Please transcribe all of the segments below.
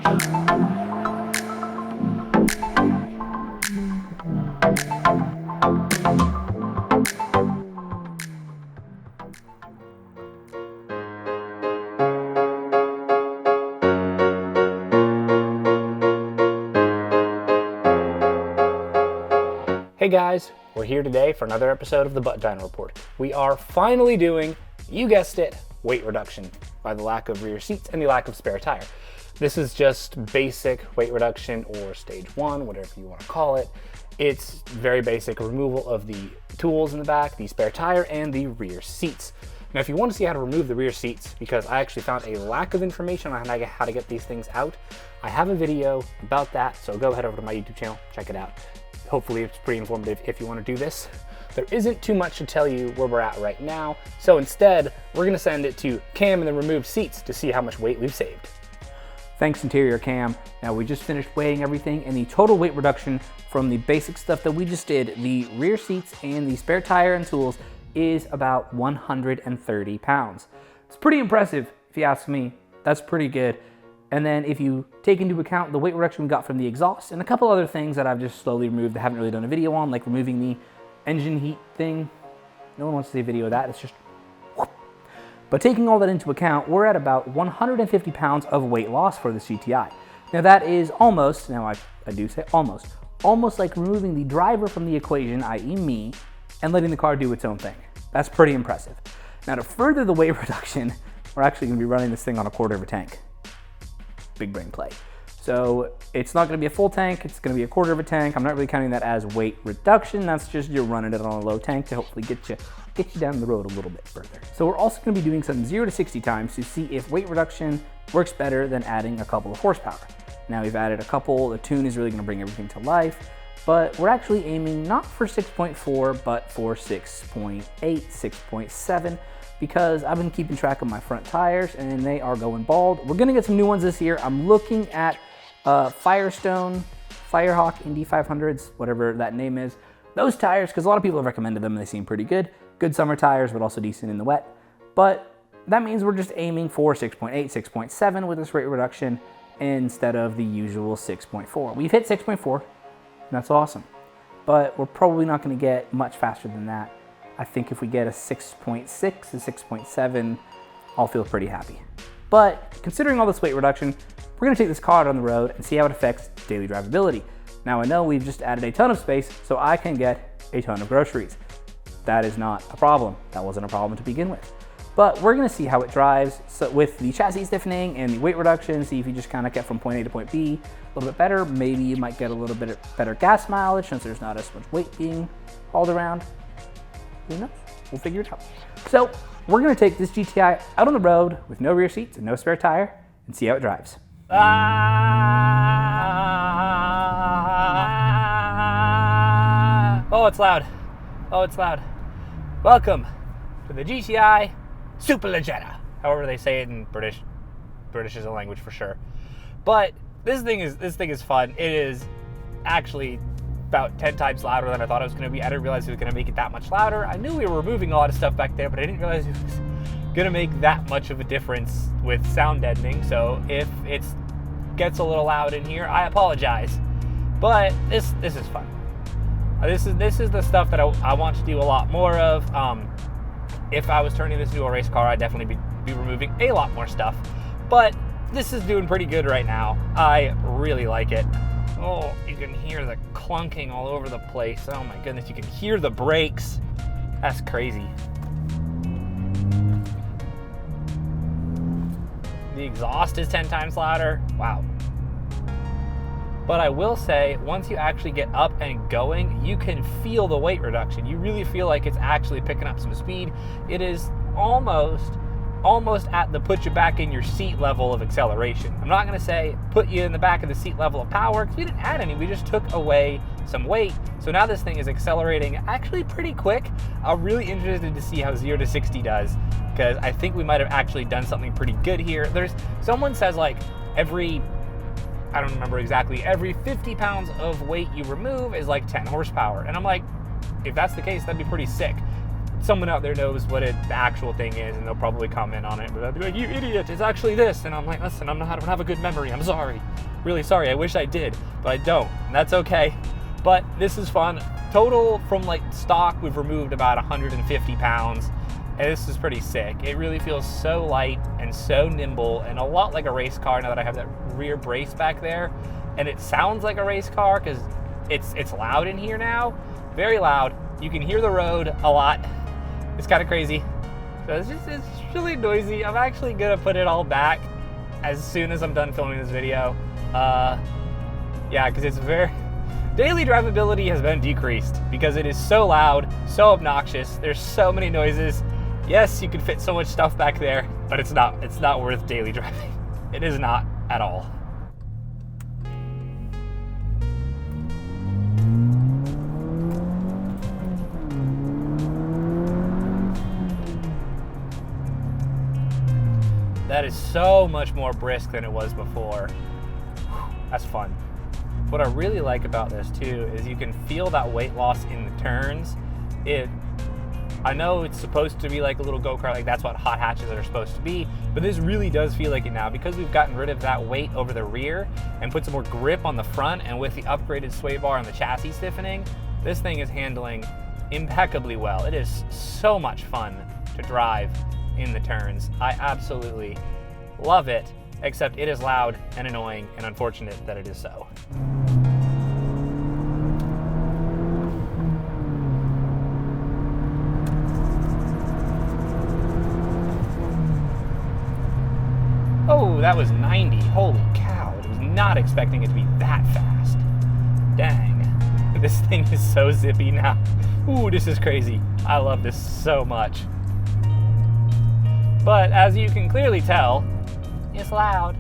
Hey guys, we're here today for another episode of the Dyno Report. We are finally doing, you guessed it, weight reduction by the lack of rear seats and the lack of spare tire. This is just basic weight reduction, or stage one, whatever you want to call it. It's very basic removal of the tools in the back, the spare tire, and the rear seats. Now, if you want to see how to remove the rear seats, because I actually found a lack of information on how to get these things out, I have a video about that, so go head over to my YouTube channel, check it out. Hopefully it's pretty informative if you want to do this. There isn't too much to tell you where we're at right now, so instead, we're going to send it to Cam and the removed seats to see how much weight we've saved. Thanks, Interior Cam. Now, we just finished weighing everything, and the total weight reduction from the basic stuff that we just did, the rear seats and the spare tire and tools, is about 130 pounds. It's pretty impressive, if you ask me. That's pretty good. And then if you take into account the weight reduction we got from the exhaust and a couple other things that I've just slowly removed that I haven't really done a video on, like removing the engine heat thing. No one wants to see a video of that, it's just whoop. But taking all that into account, we're at about 150 pounds of weight loss for this GTI. Now that is almost, now I do say almost like removing the driver from the equation, i.e. me, and letting the car do its own thing. That's pretty impressive. Now to further the weight reduction, we're actually gonna be running this thing on a quarter of a tank. Big brain play. So it's not gonna be a full tank, it's gonna be a quarter of a tank. I'm not really counting that as weight reduction. That's just you're running it on a low tank to hopefully get you down the road a little bit further. So we're also gonna be doing some 0 to 60 times to see if weight reduction works better than adding a couple of horsepower. Now we've added a couple, the tune is really gonna bring everything to life, but we're actually aiming not for 6.4, but for 6.8, 6.7, because I've been keeping track of my front tires and they are going bald. We're gonna get some new ones this year. I'm looking at Firestone, Firehawk Indy 500s, whatever that name is. Those tires, because a lot of people have recommended them and they seem pretty good. Good summer tires, but also decent in the wet. But that means we're just aiming for 6.8, 6.7 with this weight reduction instead of the usual 6.4. We've hit 6.4, and that's awesome. But we're probably not gonna get much faster than that. I think if we get a 6.6, a 6.7, I'll feel pretty happy. But considering all this weight reduction, we're gonna take this car out on the road and see how it affects daily drivability. Now I know we've just added a ton of space, so I can get a ton of groceries. That is not a problem. That wasn't a problem to begin with. But we're gonna see how it drives with the chassis stiffening and the weight reduction, see if you just kind of get from point A to point B a little bit better. Maybe you might get a little bit better gas mileage since there's not as much weight being hauled around. Who knows? We'll figure it out. So we're gonna take this GTI out on the road with no rear seats and no spare tire and see how it drives. Oh, it's loud. Oh, it's loud. Welcome to the GTI Superleggera. However they say it in British. British is a language for sure. But this thing is fun. It is actually about 10 times louder than I thought it was going to be. I didn't realize it was going to make it that much louder. I knew we were removing a lot of stuff back there, but I didn't realize it was going to make that much of a difference with sound deadening. So if it gets a little loud in here, I apologize. But this is fun. This is the stuff that I want to do a lot more of. If I was turning this into a race car, I'd definitely be removing a lot more stuff. But this is doing pretty good right now. I really like it. Oh, you can hear the clunking all over the place. Oh my goodness, you can hear the brakes. That's crazy. The exhaust is 10 times louder. Wow. But I will say, once you actually get up and going, you can feel the weight reduction. You really feel like it's actually picking up some speed. It is almost at the put you back in your seat level of acceleration. I'm not gonna say put you in the back of the seat level of power, because we didn't add any, we just took away some weight. So now this thing is accelerating actually pretty quick. I'm really interested to see how 0 to 60 does, because I think we might have actually done something pretty good here. Someone says like I don't remember exactly, every 50 pounds of weight you remove is like 10 horsepower. And I'm like, if that's the case, that'd be pretty sick. someone out there knows what the actual thing is, and they'll probably comment on it. But they'll be like, "You idiot, it's actually this." And I'm like, listen, I don't have a good memory. I'm sorry. Really sorry. I wish I did, but I don't. And that's okay. But this is fun. Total from like stock, we've removed about 150 pounds. And this is pretty sick. It really feels so light and so nimble and a lot like a race car now that I have that rear brace back there. And it sounds like a race car because it's loud in here now. Very loud. You can hear the road a lot. It's kind of crazy. So it's really noisy. I'm actually gonna put it all back as soon as I'm done filming this video. Yeah, because it's daily drivability has been decreased because it is so loud, so obnoxious. There's so many noises. Yes, you can fit so much stuff back there, but it's not worth daily driving. It is not at all. That is so much more brisk than it was before. That's fun. What I really like about this too is you can feel that weight loss in the turns. I know it's supposed to be like a little go-kart, like that's what hot hatches are supposed to be, but this really does feel like it now because we've gotten rid of that weight over the rear and put some more grip on the front, and with the upgraded sway bar and the chassis stiffening, this thing is handling impeccably well. It is so much fun to drive in the turns. I absolutely love it, except it is loud and annoying and unfortunate that it is so. Oh, that was 90. Holy cow. I was not expecting it to be that fast. Dang. This thing is so zippy now. Ooh, this is crazy. I love this so much. But as you can clearly tell, it's loud.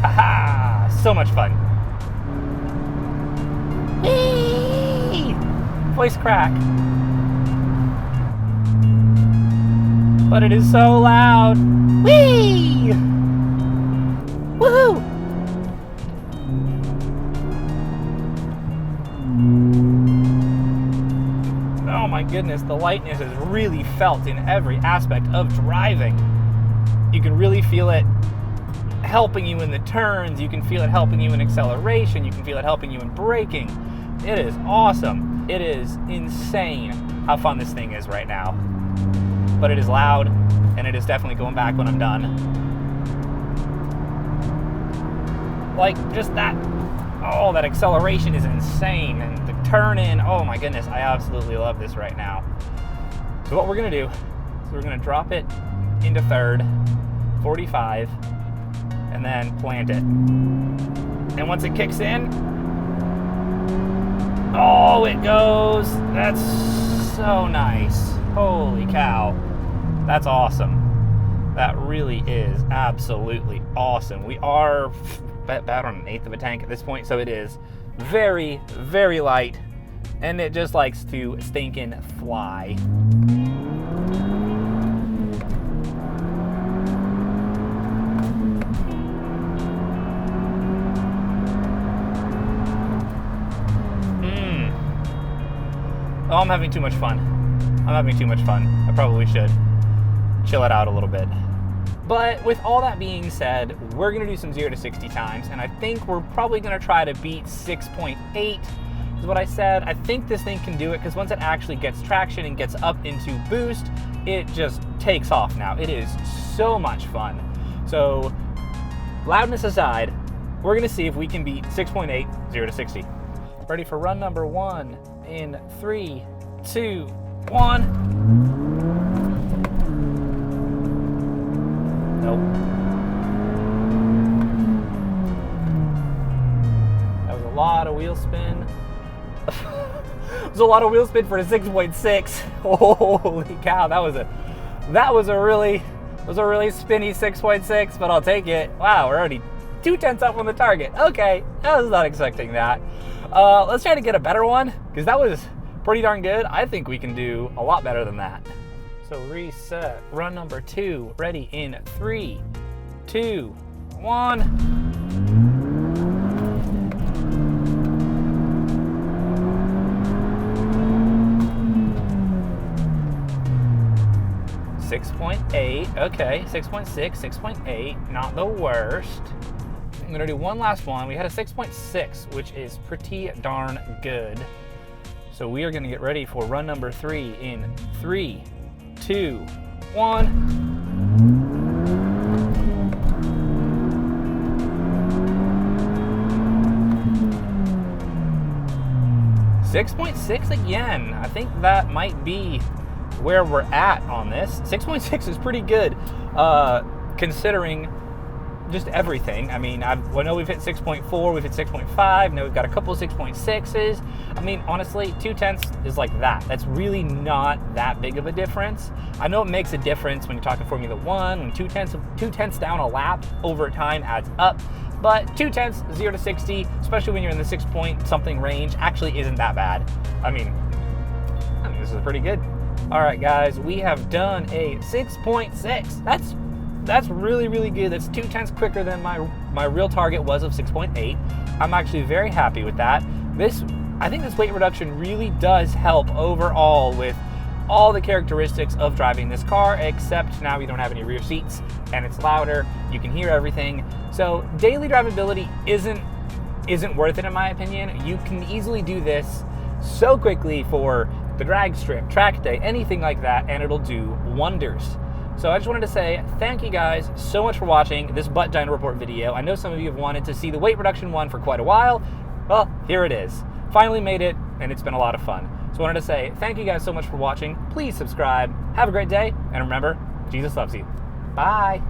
Aha! So much fun. Whee! Voice crack. But it is so loud. Whee! Woohoo! Oh my goodness, the lightness is really felt in every aspect of driving. You can really feel it helping you in the turns, you can feel it helping you in acceleration, you can feel it helping you in braking. It is awesome. It is insane how fun this thing is right now. But it is loud, and it is definitely going back when I'm done. Like, just that, oh, that acceleration is insane, and the turn in, oh my goodness, I absolutely love this right now. So what we're gonna do is we're gonna drop it into third, 45, and then plant it. And once it kicks in, oh, it goes. That's so nice. Holy cow. That's awesome. That really is absolutely awesome. We are about on 1/8 of a tank at this point, so it is very, very light, and it just likes to stinking fly. Oh, I'm having too much fun. I'm having too much fun. I probably should chill it out a little bit. But with all that being said, we're gonna do some 0 to 60 times, and I think we're probably gonna try to beat 6.8 is what I said. I think this thing can do it because once it actually gets traction and gets up into boost, it just takes off now. It is so much fun. So loudness aside, we're gonna see if we can beat 6.8, 0 to 60. Ready for run number 1 in 3, 2, 1. Nope. That was a lot of wheel spin. It was a lot of wheel spin for a 6.6. Holy cow, that was a really spinny 6.6, but I'll take it. Wow, we're already 2/10 up on the target. Okay, I was not expecting that. Let's try to get a better one, because that was pretty darn good. I think we can do a lot better than that. So reset, run number 2, ready in 3, 2, 1. 6.8, okay, 6.6, 6.8, not the worst. I'm gonna do one last one. We had a 6.6, which is pretty darn good. So we are gonna get ready for run number 3 in 3, 2, 1. 6.6 again. I think that might be where we're at on this. 6.6 is pretty good, considering just everything. I mean, I know we've hit 6.4, we've hit 6.5, now we've got a couple of 6.6s. I mean, honestly, 0.2 is like that. That's really not that big of a difference. I know it makes a difference when you're talking Formula 1, when 0.2 down a lap over time adds up. But 0.2, 0 to 60, especially when you're in the 6 point something range, actually isn't that bad. I mean, this is pretty good. All right, guys, we have done a 6.6. That's really, really good. That's 0.2 quicker than my real target was of 6.8. I'm actually very happy with that. I think this weight reduction really does help overall with all the characteristics of driving this car, except now we don't have any rear seats and it's louder. You can hear everything. So daily drivability isn't worth it in my opinion. You can easily do this so quickly for the drag strip, track day, anything like that, and it'll do wonders. So I just wanted to say thank you guys so much for watching this Butt Dyno Report video. I know some of you have wanted to see the weight reduction one for quite a while. Well, here it is. Finally made it, and it's been a lot of fun. So I wanted to say thank you guys so much for watching. Please subscribe. Have a great day, and remember, Jesus loves you. Bye.